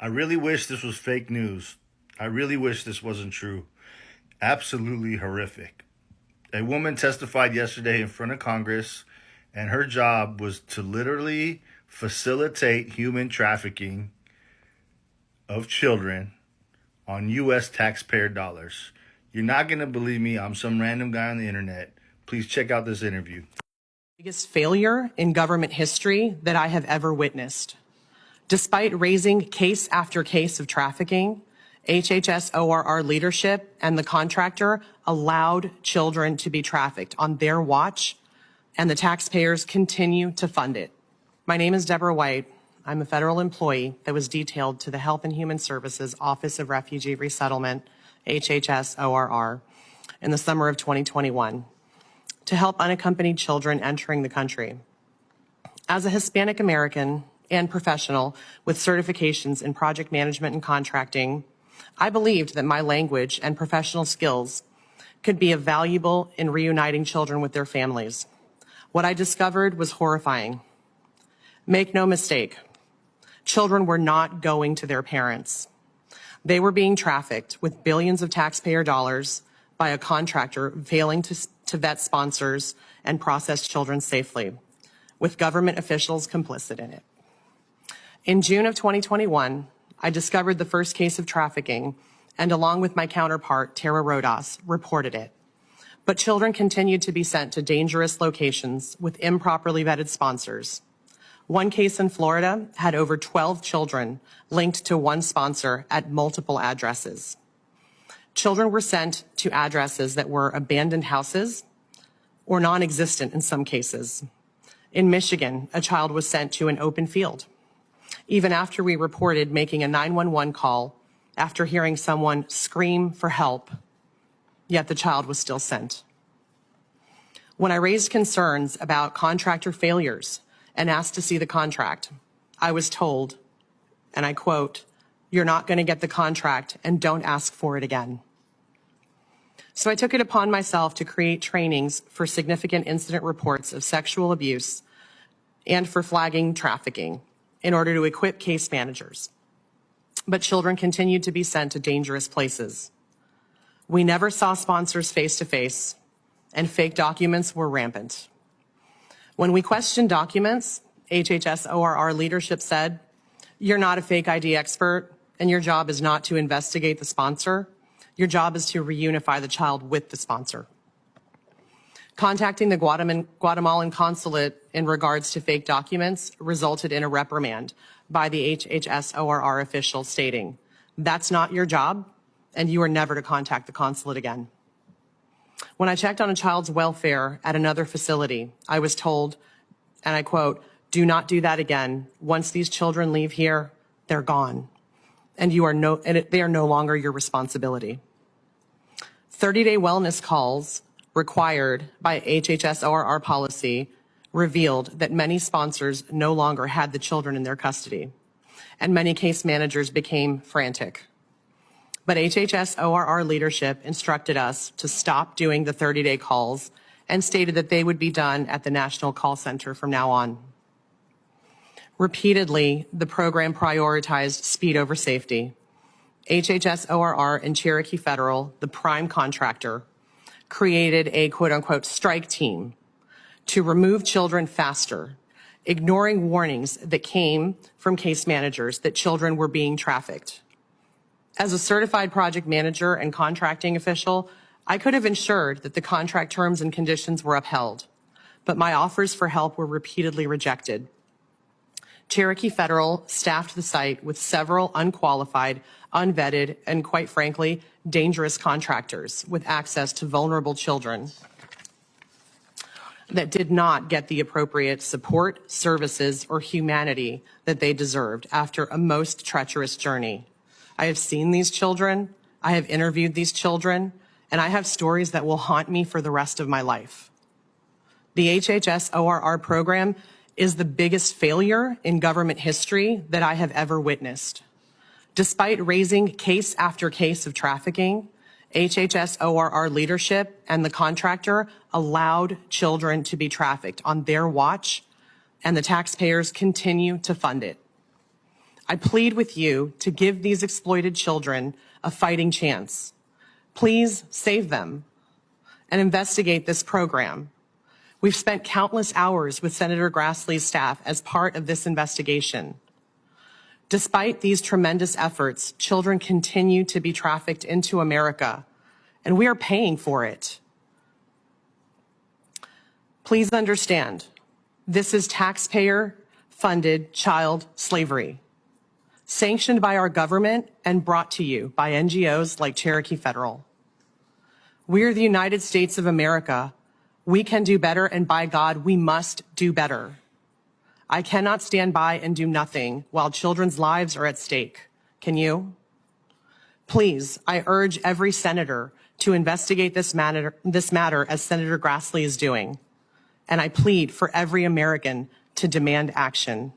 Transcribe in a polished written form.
I really wish this was fake news. I really wish this wasn't true. Absolutely horrific. A woman testified yesterday in front of Congress, and her job was to literally facilitate human trafficking of children on U.S. taxpayer dollars. You're not going to believe me. I'm some random guy on the internet. Please check out this interview. Biggest failure in government history that I have ever witnessed. Despite raising case after case of trafficking, HHS ORR leadership and the contractor allowed children to be trafficked on their watch, and the taxpayers continue to fund it. My name is Deborah White. I'm a federal employee that was detailed to the Health and Human Services Office of Refugee Resettlement, HHS ORR, in the summer of 2021 to help unaccompanied children entering the country. As a Hispanic American and professional with certifications in project management and contracting, I believed that my language and professional skills could be valuable in reuniting children with their families. What I discovered was horrifying. Make no mistake, children were not going to their parents. They were being trafficked with billions of taxpayer dollars by a contractor failing to vet sponsors and process children safely, with government officials complicit in it. In June of 2021, I discovered the first case of trafficking and, along with my counterpart, Tara Rodas, reported it. But children continued to be sent to dangerous locations with improperly vetted sponsors. One case in Florida had over 12 children linked to one sponsor at multiple addresses. Children were sent to addresses that were abandoned houses or non-existent in some cases. In Michigan, a child was sent to an open field, even after we reported making a 911 call after hearing someone scream for help, yet the child was still sent. When I raised concerns about contractor failures and asked to see the contract, I was told, and I quote, "You're not going to get the contract and don't ask for it again." So I took it upon myself to create trainings for significant incident reports of sexual abuse and for flagging trafficking in order to equip case managers. But children continued to be sent to dangerous places. We never saw sponsors face to face, and fake documents were rampant. When we questioned documents, HHS ORR leadership said, "You're not a fake ID expert, and your job is not to investigate the sponsor. Your job is to reunify the child with the sponsor." Contacting the Guatemalan consulate in regards to fake documents resulted in a reprimand by the HHS ORR official stating, "That's not your job, and you are never to contact the consulate again." When I checked on a child's welfare at another facility, I was told, and I quote, "Do not do that again. Once these children leave here, they're gone, and they are no longer your responsibility." 30-day wellness calls required by HHS ORR policy revealed that many sponsors no longer had the children in their custody, and many case managers became frantic. But HHS ORR leadership instructed us to stop doing the 30-day calls and stated that they would be done at the National Call Center from now on. Repeatedly, the program prioritized speed over safety. HHS ORR and Cherokee Federal, the prime contractor, created a quote-unquote strike team to remove children faster, ignoring warnings that came from case managers that children were being trafficked. As a certified project manager and contracting official, I could have ensured that the contract terms and conditions were upheld, but my offers for help were repeatedly rejected. Cherokee Federal staffed the site with several unqualified, unvetted, and quite frankly, dangerous contractors with access to vulnerable children that did not get the appropriate support, services, or humanity that they deserved after a most treacherous journey. I have seen these children, I have interviewed these children, and I have stories that will haunt me for the rest of my life. The HHS ORR program is the biggest failure in government history that I have ever witnessed. Despite raising case after case of trafficking, HHS ORR leadership and the contractor allowed children to be trafficked on their watch, and the taxpayers continue to fund it. I plead with you to give these exploited children a fighting chance. Please save them and investigate this program. We've spent countless hours with Senator Grassley's staff as part of this investigation. Despite these tremendous efforts, children continue to be trafficked into America, and we are paying for it. Please understand, this is taxpayer-funded child slavery, sanctioned by our government and brought to you by NGOs like Cherokee Federal. We're the United States of America. We can do better, and by God, we must do better. I cannot stand by and do nothing while children's lives are at stake. Can you? Please, I urge every senator to investigate this matter as Senator Grassley is doing. And I plead for every American to demand action.